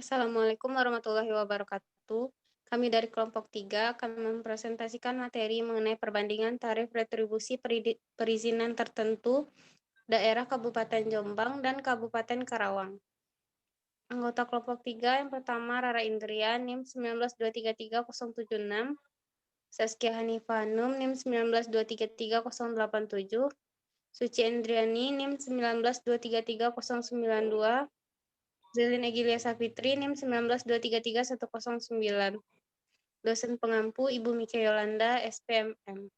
Assalamualaikum warahmatullahi wabarakatuh. Kami dari kelompok 3 akan mempresentasikan materi mengenai perbandingan tarif retribusi perizinan tertentu daerah Kabupaten Jombang dan Kabupaten Karawang. Anggota kelompok 3 yang pertama Rara Indrian NIM 19233.076, Saskia Hanifah Hanum NIM 19233.087, Suci Endriani NIM 19233.092, Zelin Egilia Safitri NIM 19233.109. Dosen pengampu Ibu Mika Yolanda SPMM.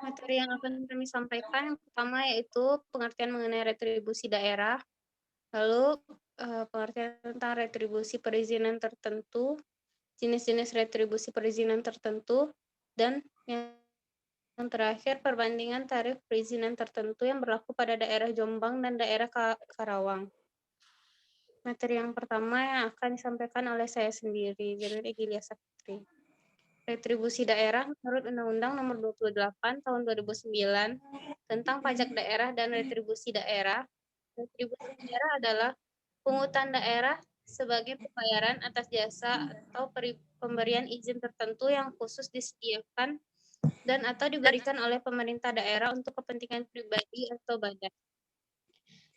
Materi yang akan kami sampaikan yang pertama yaitu pengertian mengenai retribusi daerah, lalu pengertian tentang retribusi perizinan tertentu, jenis-jenis retribusi perizinan tertentu, dan yang terakhir perbandingan tarif perizinan tertentu yang berlaku pada daerah Jombang dan daerah Karawang. Materi yang pertama yang akan disampaikan oleh saya sendiri, Zelin Egilia Safitri. Retribusi daerah menurut Undang-Undang Nomor 28 Tahun 2009 tentang pajak daerah dan retribusi daerah. Retribusi daerah adalah pungutan daerah sebagai pembayaran atas jasa atau pemberian izin tertentu yang khusus disediakan dan atau diberikan oleh pemerintah daerah untuk kepentingan pribadi atau badan.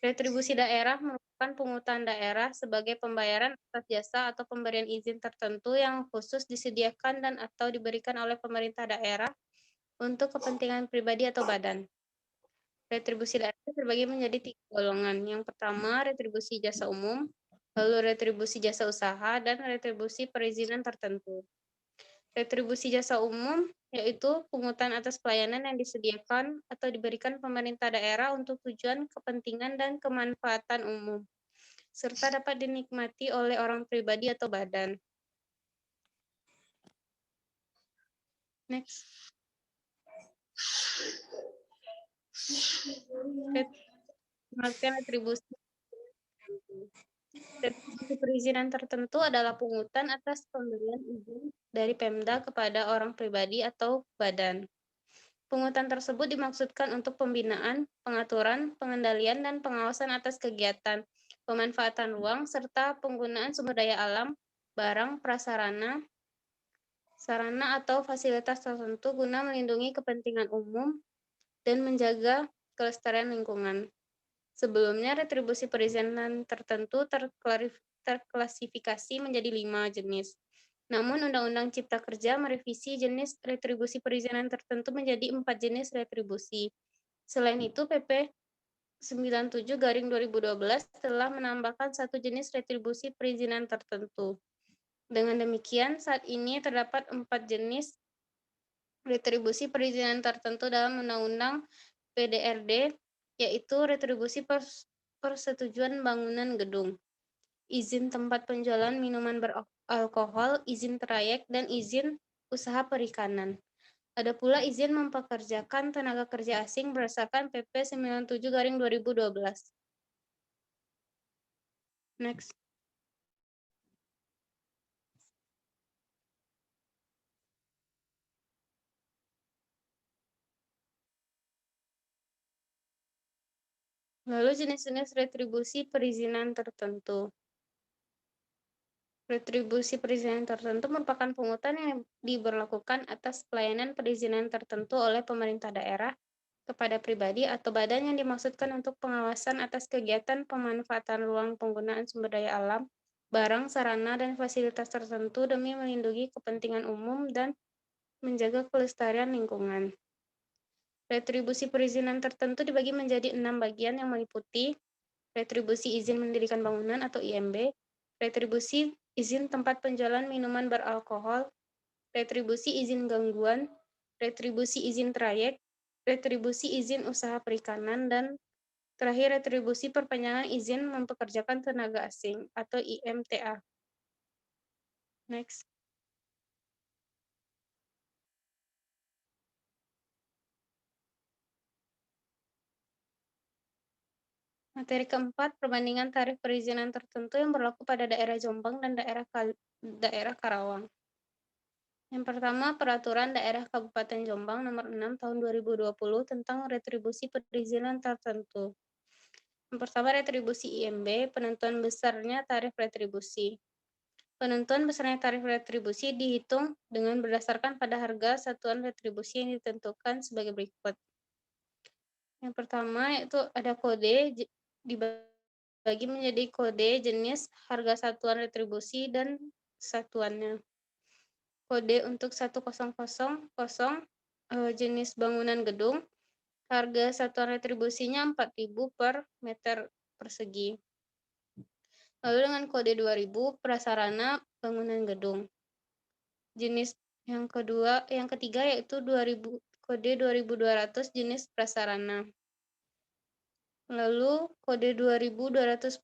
Retribusi daerah merupakan pungutan daerah sebagai pembayaran atas jasa atau pemberian izin tertentu yang khusus disediakan dan atau diberikan oleh pemerintah daerah untuk kepentingan pribadi atau badan. Retribusi daerah terbagi menjadi 3 golongan. Yang pertama, retribusi jasa umum, lalu retribusi jasa usaha, dan retribusi perizinan tertentu. Retribusi jasa umum yaitu pungutan atas pelayanan yang disediakan atau diberikan pemerintah daerah untuk tujuan, kepentingan, dan kemanfaatan umum, serta dapat dinikmati oleh orang pribadi atau badan. Next. Pengertian retribusi. Retribusi perizinan tertentu adalah pungutan atas pemberian izin dari Pemda kepada orang pribadi atau badan. Pungutan tersebut dimaksudkan untuk pembinaan, pengaturan, pengendalian, dan pengawasan atas kegiatan, pemanfaatan ruang, serta penggunaan sumber daya alam, barang, prasarana, sarana atau fasilitas tertentu guna melindungi kepentingan umum dan menjaga kelestarian lingkungan. Sebelumnya, retribusi perizinan tertentu terklasifikasi menjadi 5 jenis. Namun, Undang-Undang Cipta Kerja merevisi jenis retribusi perizinan tertentu menjadi 4 jenis retribusi. Selain itu, PP 97/2012 telah menambahkan 1 jenis retribusi perizinan tertentu. Dengan demikian, saat ini terdapat 4 jenis retribusi perizinan tertentu dalam Undang-Undang PDRD, yaitu retribusi persetujuan bangunan gedung, izin tempat penjualan minuman beralkohol, izin trayek, dan izin usaha perikanan. Ada pula izin mempekerjakan tenaga kerja asing berdasarkan PP 97/2012. Next. Lalu jenis-jenis retribusi perizinan tertentu. Retribusi perizinan tertentu merupakan pungutan yang diberlakukan atas pelayanan perizinan tertentu oleh pemerintah daerah kepada pribadi atau badan yang dimaksudkan untuk pengawasan atas kegiatan pemanfaatan ruang penggunaan sumber daya alam, barang, sarana, dan fasilitas tertentu demi melindungi kepentingan umum dan menjaga kelestarian lingkungan. Retribusi perizinan tertentu dibagi menjadi 6 bagian yang meliputi retribusi izin mendirikan bangunan atau IMB, retribusi izin tempat penjualan minuman beralkohol, retribusi izin gangguan, retribusi izin trayek, retribusi izin usaha perikanan, dan terakhir retribusi perpanjangan izin mempekerjakan tenaga asing atau IMTA. Next. Materi keempat, perbandingan tarif perizinan tertentu yang berlaku pada daerah Jombang dan daerah Karawang. Yang pertama, Peraturan Daerah Kabupaten Jombang Nomor 6 Tahun 2020 tentang retribusi perizinan tertentu. Yang pertama, retribusi IMB, penentuan besarnya tarif retribusi. Penentuan besarnya tarif retribusi dihitung dengan berdasarkan pada harga satuan retribusi yang ditentukan sebagai berikut. Yang pertama yaitu ada kode, dibagi menjadi kode, jenis, harga satuan retribusi, dan satuannya. Kode untuk 1000 jenis bangunan gedung, harga satuan retribusinya 4.000 per meter persegi. Lalu dengan kode 2000 prasarana bangunan gedung. Jenis yang ketiga yaitu 2000 kode 2200 jenis prasarana. Lalu kode 2210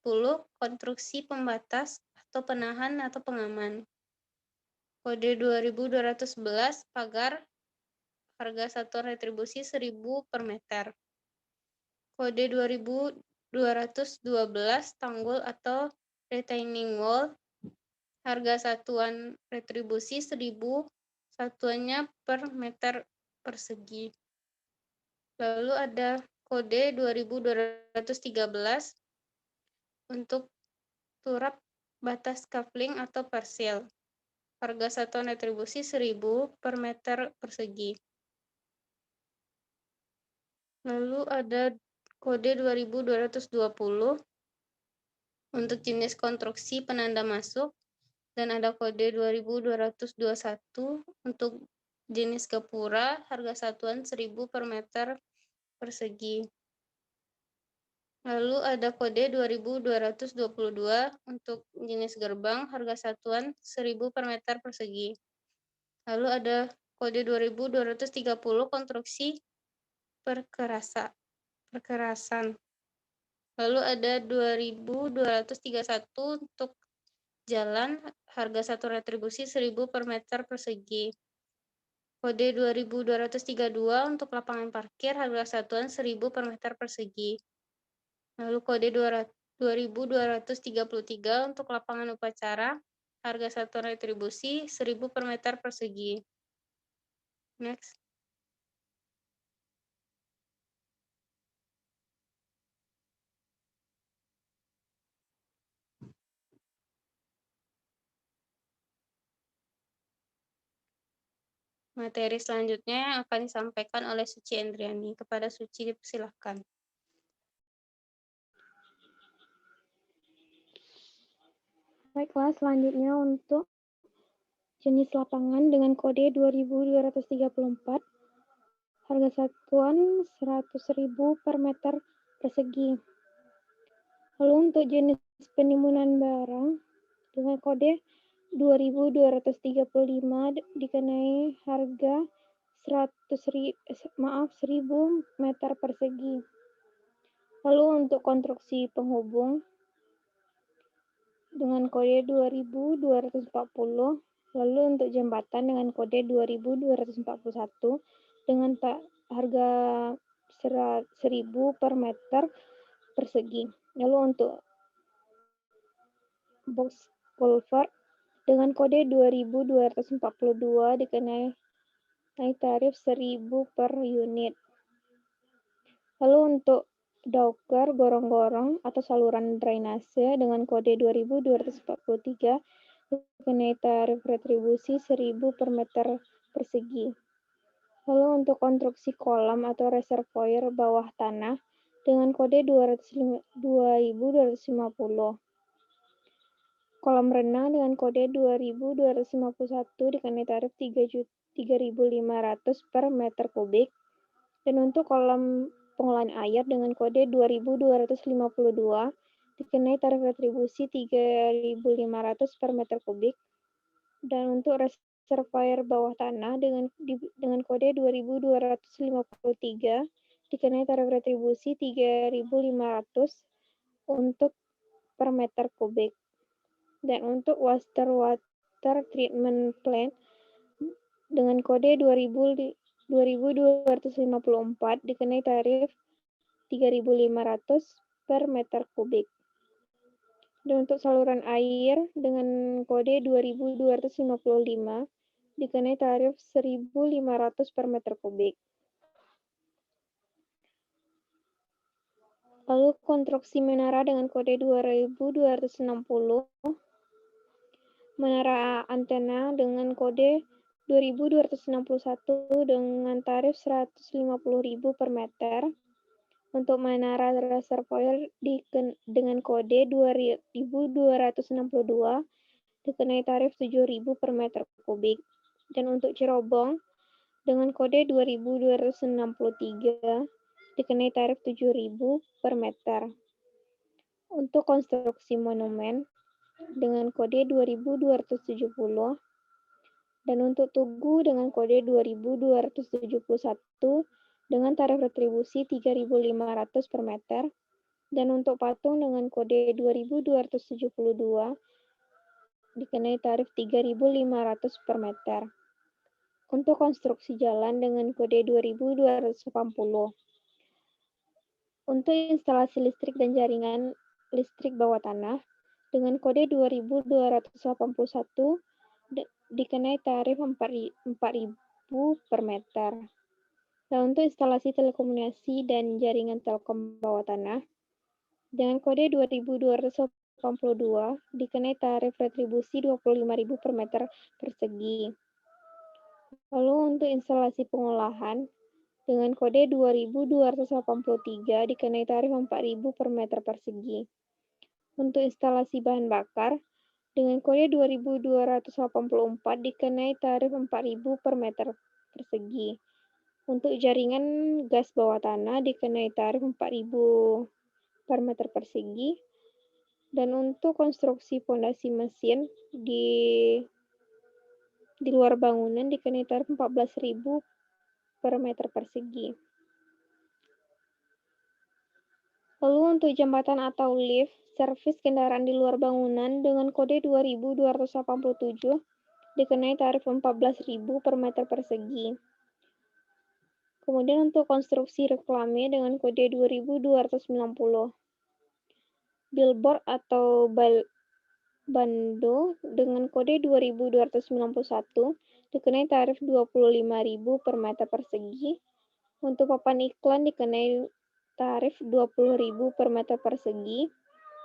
konstruksi pembatas atau penahan atau pengaman. Kode 2211 pagar, harga satuan retribusi 1000 per meter. Kode 2212 tanggul atau retaining wall, harga satuan retribusi 1000 satuannya per meter persegi. Lalu ada kode 2213 untuk turap batas coupling atau parsial. Harga satuan retribusi 1000 per meter persegi. Lalu ada kode 2220 untuk jenis konstruksi penanda masuk, dan ada kode 2221 untuk jenis gapura, harga satuan 1000 per meter persegi. Lalu ada kode 2222 untuk jenis gerbang, harga satuan 1000 per meter persegi. Lalu ada kode 2230 konstruksi perkerasan. Lalu ada 2231 untuk jalan, harga satu retribusi 1000 per meter persegi. Kode 2232 untuk lapangan parkir, harga satuan 1000 per meter persegi. Lalu kode 2233 untuk lapangan upacara, harga satuan retribusi 1000 per meter persegi. Next. Materi selanjutnya yang akan disampaikan oleh Suci Endriani. Kepada Suci dipersilahkan. Baiklah, selanjutnya untuk jenis lapangan dengan kode 2234, harga satuan 100.000 per meter persegi. Lalu untuk jenis penimbunan barang dengan kode 2235 dikenai harga 1000 meter persegi. Lalu untuk konstruksi penghubung dengan kode 2240, lalu untuk jembatan dengan kode 2241 dengan harga 1000 per meter persegi. Lalu untuk box culvert dengan kode 2242 dikenai tarif 1000 per unit. Lalu untuk dauker gorong-gorong atau saluran drainase dengan kode 2243 dikenai tarif retribusi 1000 per meter persegi. Lalu untuk konstruksi kolam atau reservoir bawah tanah dengan kode 2250. Kolam renang dengan kode 2251 dikenai tarif 3.500 per meter kubik. Dan untuk kolam pengolahan air dengan kode 2252 dikenai tarif retribusi 3.500 per meter kubik. Dan untuk reservoir bawah tanah dengan kode 2253 dikenai tarif retribusi 3.500 untuk per meter kubik. Dan untuk water treatment plant dengan kode 2254 dikenai tarif 3.500 per meter kubik. Dan untuk saluran air dengan kode 2255 dikenai tarif 1.500 per meter kubik. Lalu konstruksi menara dengan kode 2260, menara antena dengan kode 2261 dengan tarif 150.000 per meter. Untuk menara reservoir dengan kode 2262 dikenai tarif 7.000 per meter kubik. Dan untuk cerobong dengan kode 2263 dikenai tarif 7.000 per meter. Untuk konstruksi monumen dengan kode 2270 dan untuk tugu dengan kode 2271 dengan tarif retribusi 3.500 per meter, dan untuk patung dengan kode 2272 dikenai tarif 3.500 per meter. Untuk konstruksi jalan dengan kode 2280. Untuk instalasi listrik dan jaringan listrik bawah tanah dengan kode 2281 dikenai tarif 4.000 per meter. Dan untuk instalasi telekomunikasi dan jaringan telkom bawah tanah dengan kode 2282 dikenai tarif retribusi 25.000 per meter persegi. Lalu untuk instalasi pengolahan dengan kode 2283 dikenai tarif 4.000 per meter persegi. Untuk instalasi bahan bakar dengan kode 2284 dikenai tarif 4.000 per meter persegi. Untuk jaringan gas bawah tanah dikenai tarif 4.000 per meter persegi. Dan untuk konstruksi fondasi mesin di luar bangunan dikenai tarif 14.000 per meter persegi. Lalu untuk jembatan atau lift, servis kendaraan di luar bangunan dengan kode 2287 dikenai tarif 14.000 per meter persegi. Kemudian untuk konstruksi reklame dengan kode 2290. Billboard atau bando dengan kode 2291 dikenai tarif 25.000 per meter persegi. Untuk papan iklan dikenai tarif 20.000 per meter persegi.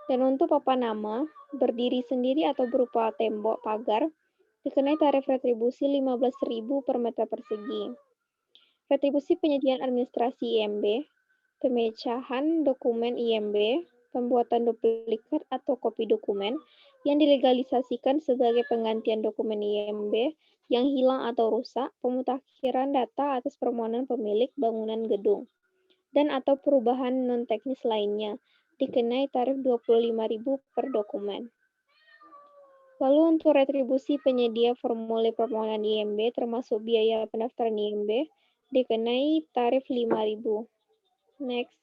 Dan untuk papan nama, berdiri sendiri atau berupa tembok pagar, dikenai tarif retribusi 15.000 per meter persegi. Retribusi penyediaan administrasi IMB, pemecahan dokumen IMB, pembuatan duplikat atau kopi dokumen yang dilegalisasikan sebagai penggantian dokumen IMB yang hilang atau rusak, pemutakhiran data atas permohonan pemilik bangunan gedung, dan atau perubahan non-teknis lainnya, dikenai tarif 25.000 per dokumen. Lalu untuk retribusi penyedia formulir permohonan IMB termasuk biaya pendaftaran IMB dikenai tarif 5.000. Next.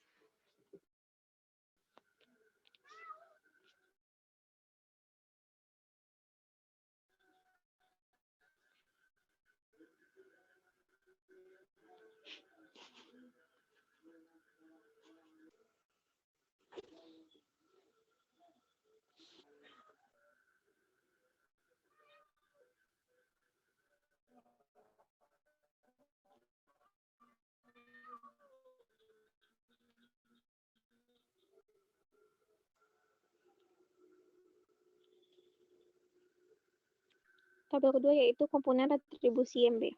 Tabel kedua yaitu komponen retribusi IMB.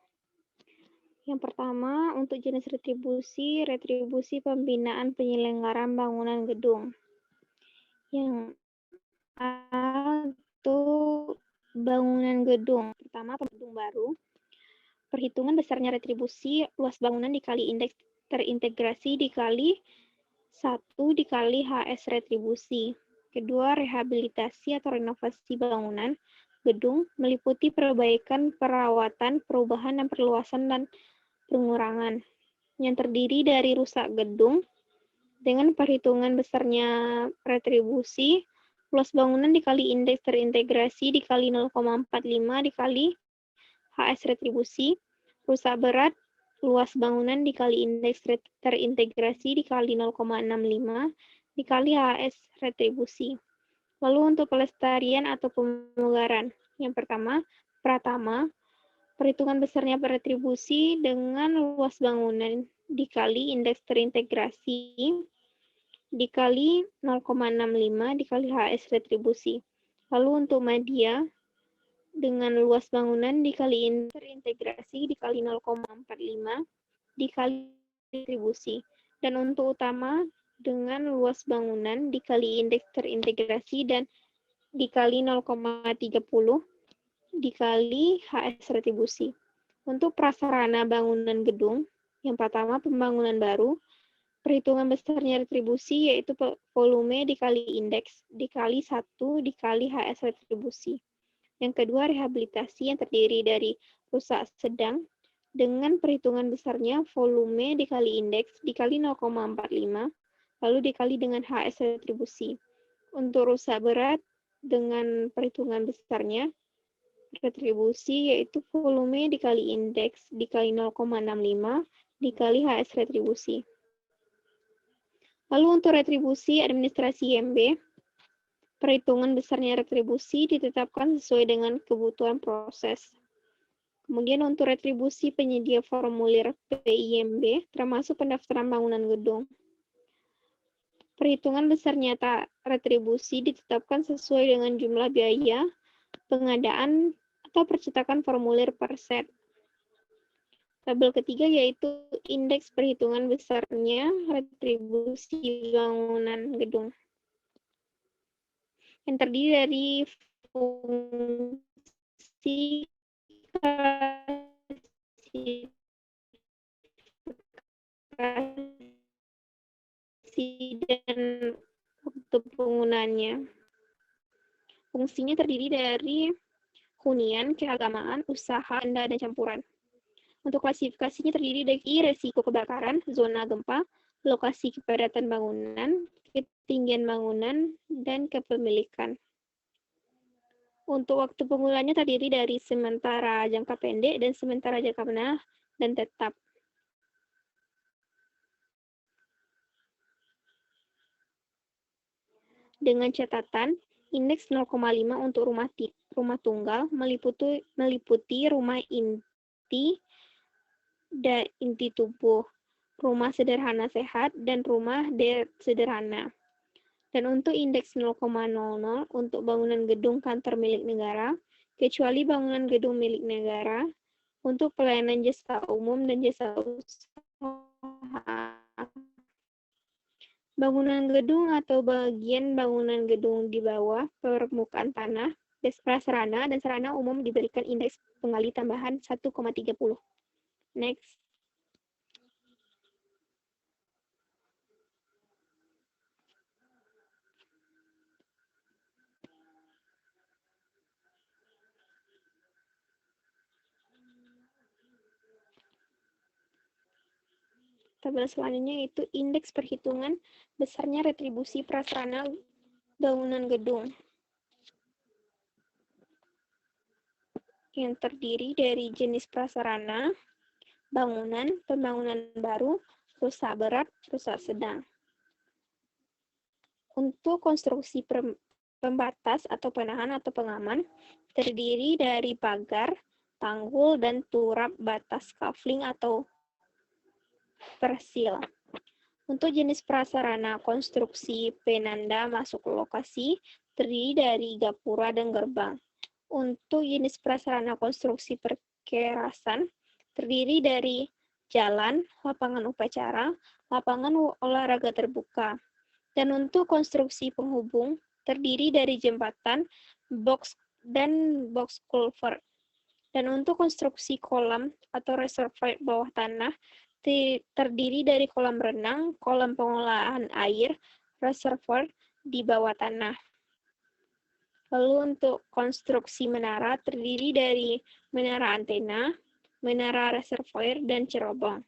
Yang pertama, untuk jenis retribusi pembinaan penyelenggaraan bangunan gedung. Yang A itu bangunan gedung. Pertama, gedung baru. Perhitungan besarnya retribusi luas bangunan dikali indeks terintegrasi dikali 1 dikali HS retribusi. Kedua, rehabilitasi atau renovasi bangunan gedung meliputi perbaikan, perawatan, perubahan, dan perluasan dan pengurangan yang terdiri dari rusak gedung dengan perhitungan besarnya retribusi luas bangunan dikali indeks terintegrasi dikali 0,45 dikali HS retribusi, rusak berat luas bangunan dikali indeks terintegrasi dikali 0,65 dikali HS retribusi. Lalu untuk pelestarian atau pemugaran. Yang pertama, pratama, perhitungan besarnya retribusi dengan luas bangunan dikali indeks terintegrasi dikali 0,65 dikali HS retribusi. Lalu untuk media, dengan luas bangunan dikali indeks terintegrasi dikali 0,45 dikali retribusi. Dan untuk utama, dengan luas bangunan dikali indeks terintegrasi dan dikali 0,30 dikali HS retribusi. Untuk prasarana bangunan gedung, yang pertama pembangunan baru, perhitungan besarnya retribusi yaitu volume dikali indeks dikali 1 dikali HS retribusi. Yang kedua, rehabilitasi yang terdiri dari rusak sedang dengan perhitungan besarnya volume dikali indeks dikali 0,45 lalu dikali dengan HS retribusi. Untuk rusak berat dengan perhitungan besarnya retribusi yaitu volume dikali indeks dikali 0,65 dikali HS retribusi. Lalu untuk retribusi administrasi IMB, perhitungan besarnya retribusi ditetapkan sesuai dengan kebutuhan proses. Kemudian untuk retribusi penyedia formulir PIMB, termasuk pendaftaran bangunan gedung. Perhitungan besar nyata retribusi ditetapkan sesuai dengan jumlah biaya pengadaan atau percetakan formulir per set. Tabel ketiga yaitu indeks perhitungan besarnya retribusi bangunan gedung. Yang terdiri dari fungsi dan waktu penggunaannya. Fungsinya terdiri dari hunian, keagamaan, usaha, benda, dan campuran. Untuk klasifikasinya terdiri dari resiko kebakaran, zona gempa, lokasi kepadatan bangunan, ketinggian bangunan, dan kepemilikan. Untuk waktu penggunaannya terdiri dari sementara jangka pendek dan sementara jangka menengah dan tetap. Dengan catatan, indeks 0,5 untuk rumah tunggal meliputi rumah inti dan inti tubuh, rumah sederhana sehat, dan rumah sederhana. Dan untuk indeks 0,00 untuk bangunan gedung kantor milik negara, kecuali bangunan gedung milik negara, untuk pelayanan jasa umum dan jasa usaha. Bangunan gedung atau bagian bangunan gedung di bawah permukaan tanah, prasarana dan sarana umum diberikan indeks penggali tambahan 1,30. Next. Tabel selanjutnya yaitu indeks perhitungan besarnya retribusi prasarana bangunan gedung. Yang terdiri dari jenis prasarana, bangunan, pembangunan baru, rusak berat, rusak sedang. Untuk konstruksi pembatas atau penahan atau pengaman, terdiri dari pagar, tanggul, dan turap batas kafling atau persil. Untuk jenis prasarana konstruksi penanda masuk ke lokasi, terdiri dari gapura dan gerbang. Untuk jenis prasarana konstruksi perkerasan, terdiri dari jalan, lapangan upacara, lapangan olahraga terbuka. Dan untuk konstruksi penghubung, terdiri dari jembatan, box culvert. Dan untuk konstruksi kolam atau reservoir bawah tanah, terdiri dari kolam renang, kolam pengolahan air, reservoir di bawah tanah. Lalu untuk konstruksi menara terdiri dari menara antena, menara reservoir, dan cerobong.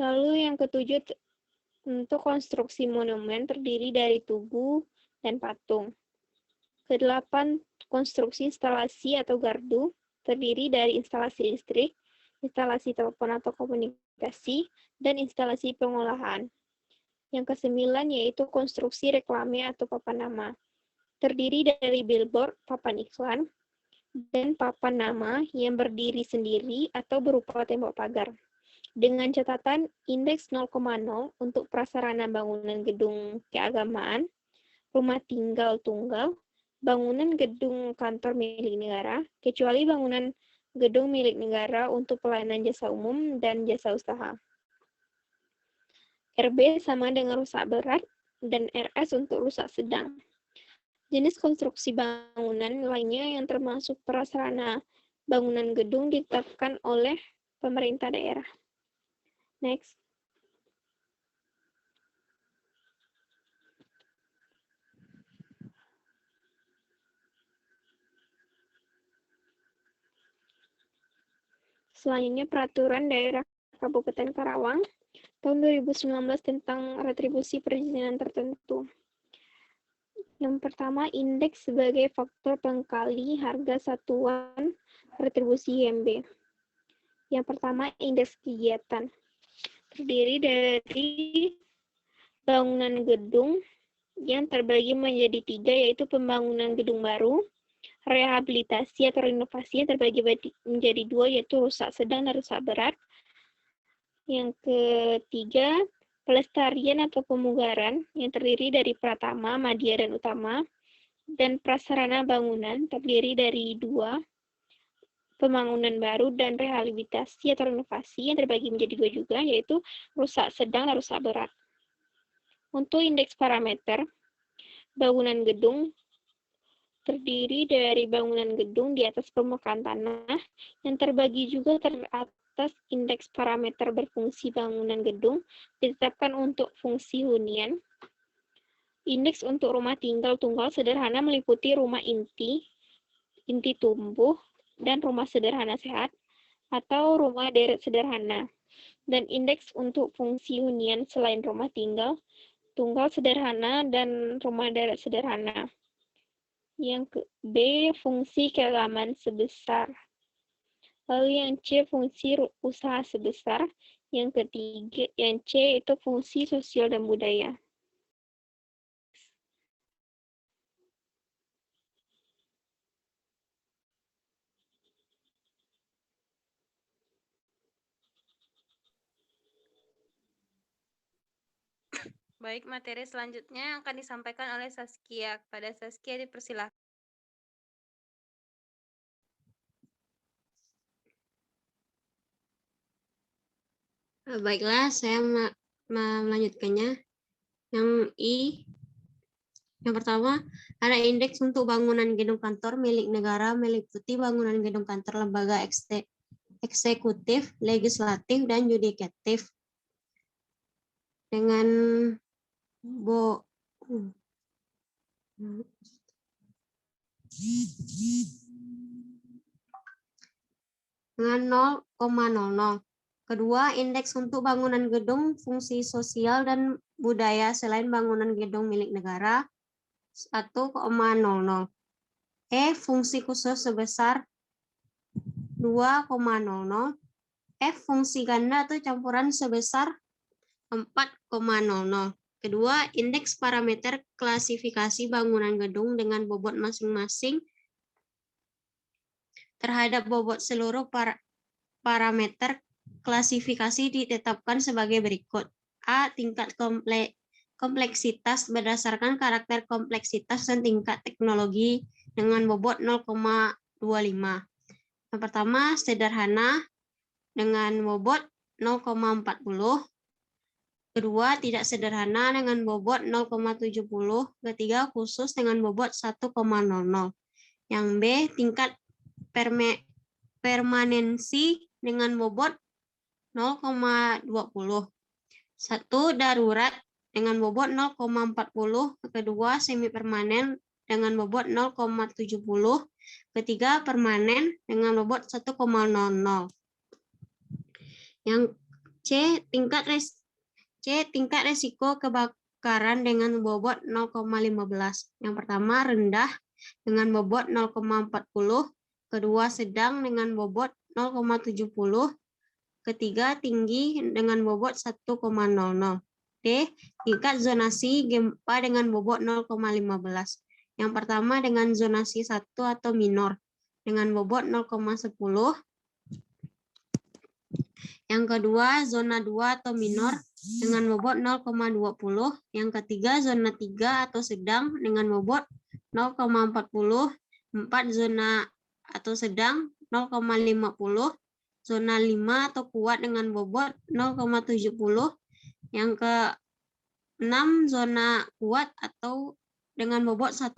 Lalu yang ketujuh, untuk konstruksi monumen terdiri dari tugu dan patung. Kedelapan, konstruksi instalasi atau gardu terdiri dari instalasi listrik, instalasi telepon atau komunikasi, dan instalasi pengolahan. Yang ke-9 yaitu konstruksi reklame atau papan nama. Terdiri dari billboard, papan iklan, dan papan nama yang berdiri sendiri atau berupa tembok pagar. Dengan catatan indeks 0,0 untuk prasarana bangunan gedung keagamaan, rumah tinggal tunggal, bangunan gedung kantor milik negara, kecuali bangunan gedung milik negara untuk pelayanan jasa umum dan jasa usaha. RB sama dengan rusak berat dan RS untuk rusak sedang. Jenis konstruksi bangunan lainnya yang termasuk prasarana bangunan gedung ditetapkan oleh pemerintah daerah. Next. Selanjutnya Peraturan Daerah Kabupaten Karawang tahun 2019 tentang retribusi perizinan tertentu. Yang pertama, indeks sebagai faktor pengkali harga satuan retribusi IMB. Yang pertama, indeks kegiatan. Terdiri dari bangunan gedung yang terbagi menjadi 3, yaitu pembangunan gedung baru, rehabilitasi atau renovasi yang terbagi menjadi 2, yaitu rusak sedang dan rusak berat. Yang ketiga, pelestarian atau pemugaran yang terdiri dari pratama, madya, dan utama, dan prasarana bangunan terdiri dari 2, pembangunan baru dan rehabilitasi atau renovasi yang terbagi menjadi 2 juga, yaitu rusak sedang dan rusak berat. Untuk indeks parameter, bangunan gedung terdiri dari bangunan gedung di atas permukaan tanah yang terbagi juga teratas indeks parameter berfungsi bangunan gedung ditetapkan untuk fungsi hunian. Indeks untuk rumah tinggal tunggal sederhana meliputi rumah inti tumbuh, dan rumah sederhana sehat atau rumah deret sederhana. Dan indeks untuk fungsi hunian selain rumah tinggal tunggal sederhana dan rumah deret sederhana. Yang B, fungsi keagamaan sebesar. Lalu yang C, fungsi usaha sebesar. Yang ketiga, yang C itu fungsi sosial dan budaya. Baik, materi selanjutnya akan disampaikan oleh Saskia. Kepada Saskia dipersilakan. Baiklah, saya melanjutkannya. Yang I, yang pertama, ada indeks untuk bangunan gedung kantor milik negara meliputi bangunan gedung kantor lembaga eksekutif, legislatif, dan yudikatif. Dengan dengan 0,00. Kedua, indeks untuk bangunan gedung, fungsi sosial dan budaya selain bangunan gedung milik negara 1,00. E, fungsi khusus sebesar 2,00. F, fungsi ganda atau campuran sebesar 4,00. Kedua, indeks parameter klasifikasi bangunan gedung dengan bobot masing-masing terhadap bobot seluruh parameter klasifikasi ditetapkan sebagai berikut. A, tingkat kompleksitas berdasarkan karakter kompleksitas dan tingkat teknologi dengan bobot 0,25. Yang pertama, sederhana dengan bobot 0,40. Kedua, tidak sederhana dengan bobot 0,70. Ketiga, khusus dengan bobot 1,00. Yang B, tingkat permanensi dengan bobot 0,20. 1, darurat dengan bobot 0,40. Kedua, semi permanen dengan bobot 0,70. Ketiga, permanen dengan bobot 1,00. Yang C, tingkat resiko kebakaran dengan bobot 0,15. Yang pertama, rendah dengan bobot 0,40. Kedua, sedang dengan bobot 0,70. Ketiga, tinggi dengan bobot 1,00. D. Tingkat zonasi gempa dengan bobot 0,15. Yang pertama dengan zonasi 1 atau minor dengan bobot 0,10. Yang kedua zona 2 atau minor dengan bobot 0,20. Yang ketiga zona 3 atau sedang dengan bobot 0,40. 4 zona atau sedang 0,50. Zona 5 atau kuat dengan bobot 0,70. Yang ke-6 zona kuat atau dengan bobot 1,00.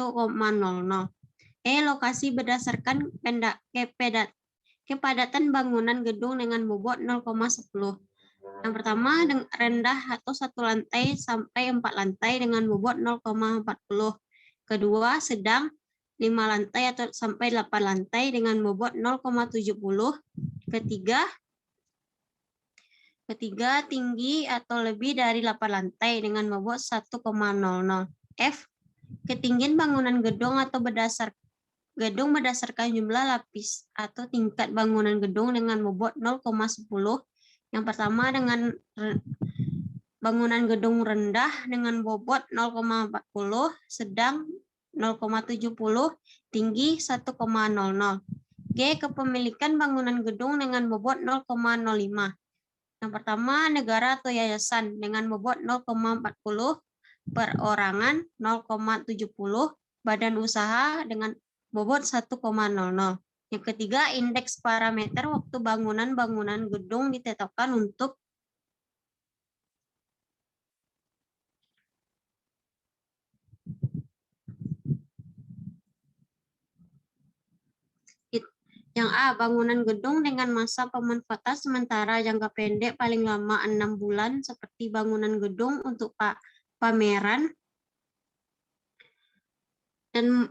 Lokasi berdasarkan kepadatan bangunan gedung dengan bobot 0,10. Yang pertama rendah atau 1 lantai sampai 4 lantai dengan bobot 0,40. Kedua sedang 5 lantai atau sampai 8 lantai dengan bobot 0,70. Ketiga, tinggi atau lebih dari 8 lantai dengan bobot 1,00. F. Ketinggian bangunan gedung atau berdasarkan jumlah lapis atau tingkat bangunan gedung dengan bobot 0,10. Yang pertama dengan bangunan gedung rendah dengan bobot 0,40, sedang 0,70, tinggi 1,00. G. Kepemilikan bangunan gedung dengan bobot 0,05. Yang pertama, negara atau yayasan dengan bobot 0,40, perorangan 0,70, badan usaha dengan bobot 1,00. Yang ketiga, indeks parameter waktu bangunan gedung ditetapkan untuk yang A, bangunan gedung dengan masa pemanfaatan sementara jangka pendek paling lama 6 bulan seperti bangunan gedung untuk pameran dan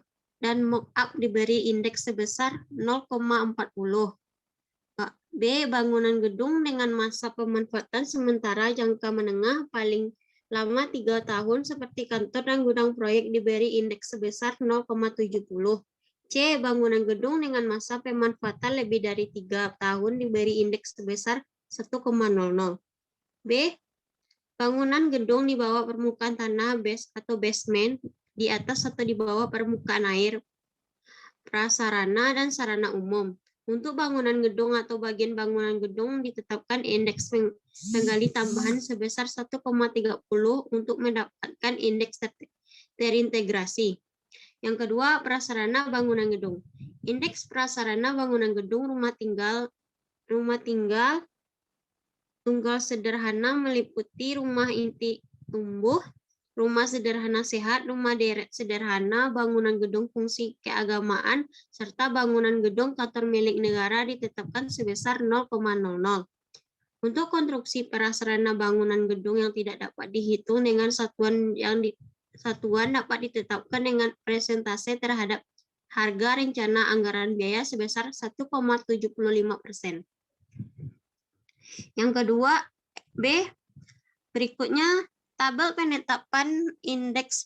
mock-up diberi indeks sebesar 0,40. B, bangunan gedung dengan masa pemanfaatan sementara jangka menengah paling lama 3 tahun seperti kantor dan gudang proyek diberi indeks sebesar 0,70. C, bangunan gedung dengan masa pemanfaatan lebih dari 3 tahun diberi indeks sebesar 1,00. B, bangunan gedung di bawah permukaan tanah atau basement, di atas atau di bawah permukaan air, prasarana dan sarana umum. Untuk bangunan gedung atau bagian bangunan gedung ditetapkan indeks penggali tambahan sebesar 1,30 untuk mendapatkan indeks terintegrasi. Yang kedua, prasarana bangunan gedung. Indeks prasarana bangunan gedung rumah tinggal tunggal sederhana meliputi rumah inti tumbuh, rumah sederhana sehat, rumah deret sederhana, bangunan gedung fungsi keagamaan, serta bangunan gedung kantor milik negara ditetapkan sebesar 0,00. Untuk konstruksi prasarana bangunan gedung yang tidak dapat dihitung dengan satuan dapat ditetapkan dengan presentase terhadap harga rencana anggaran biaya sebesar 1,75%. Yang kedua, B. Berikutnya, tabel penetapan indeks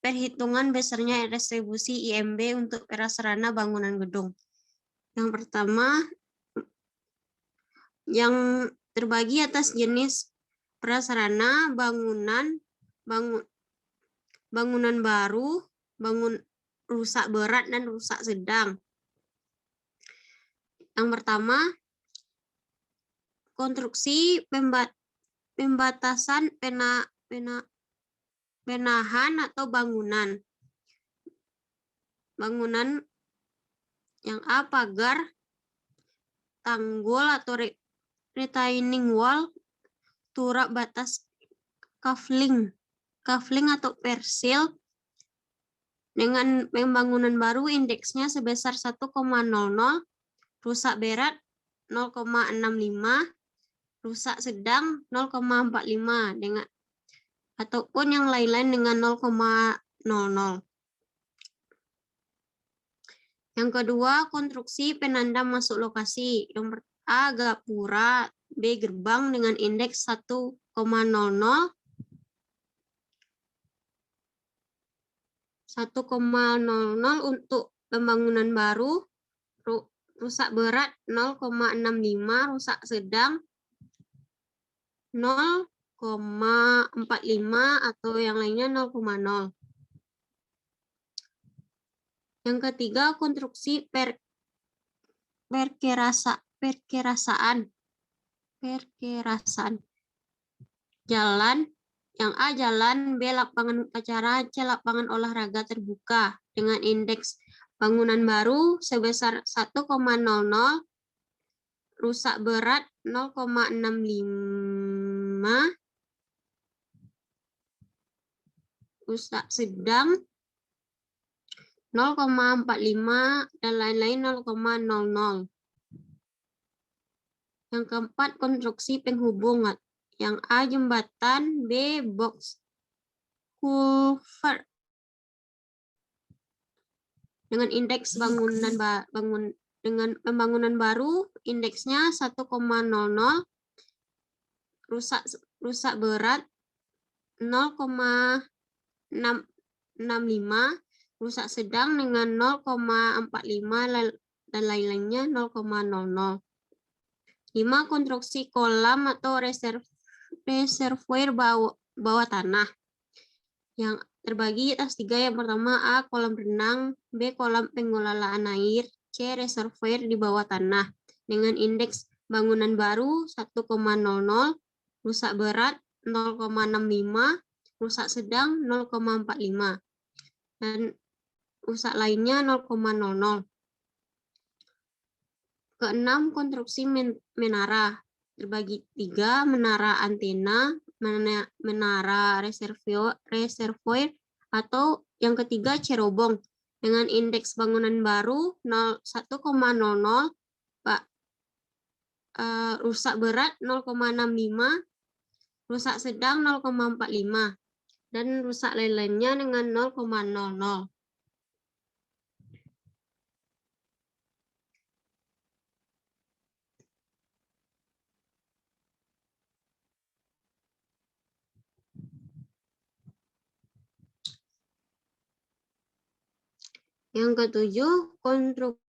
perhitungan besarnya retribusi IMB untuk prasarana bangunan gedung. Yang pertama, yang terbagi atas jenis prasarana bangunan baru, rusak berat dan rusak sedang. Yang pertama, konstruksi pembatasan penahan atau bangunan. Bangunan yang A, pagar, tanggul atau retaining wall, turap batas, kafling atau persil. Dengan pembangunan baru indeksnya sebesar 1,00, rusak berat 0,65, rusak sedang 0,45 dengan ataupun yang lain-lain dengan 0,00. Yang kedua, konstruksi penanda masuk lokasi. Yang A, gapura, B, gerbang dengan indeks 1,00, untuk pembangunan baru, rusak berat 0,65, rusak sedang 0, atau yang lainnya 0,0. Yang ketiga, konstruksi perkirasaan. Jalan, yang A jalan, B lapangan upacara, C lapangan olahraga terbuka dengan indeks bangunan baru sebesar 1,00, rusak berat 0,65, rusak sedang 0,45, dan lain-lain 0,00. Yang keempat, konstruksi penghubungan. Yang A jembatan, B box culvert dengan indeks dengan pembangunan baru, indeksnya 1,00, rusak berat 0,65, rusak sedang dengan 0,45, dan lain-lainnya 0,00. 5. Konstruksi kolam atau reservoir bawah tanah yang terbagi atas 3. Yang pertama, A kolam renang, B kolam pengelolaan air, C reservoir di bawah tanah dengan indeks bangunan baru 1,00, rusak berat 0,65, rusak sedang 0,45, dan rusak lainnya 0,00. Keenam, konstruksi menara terbagi 3, menara antena, menara reservoir, atau yang ketiga cerobong dengan indeks bangunan baru 1,00, rusak berat 0,65, rusak sedang 0,45, dan rusak lain-lainnya dengan 0,00. Yang ketujuh, konstruksi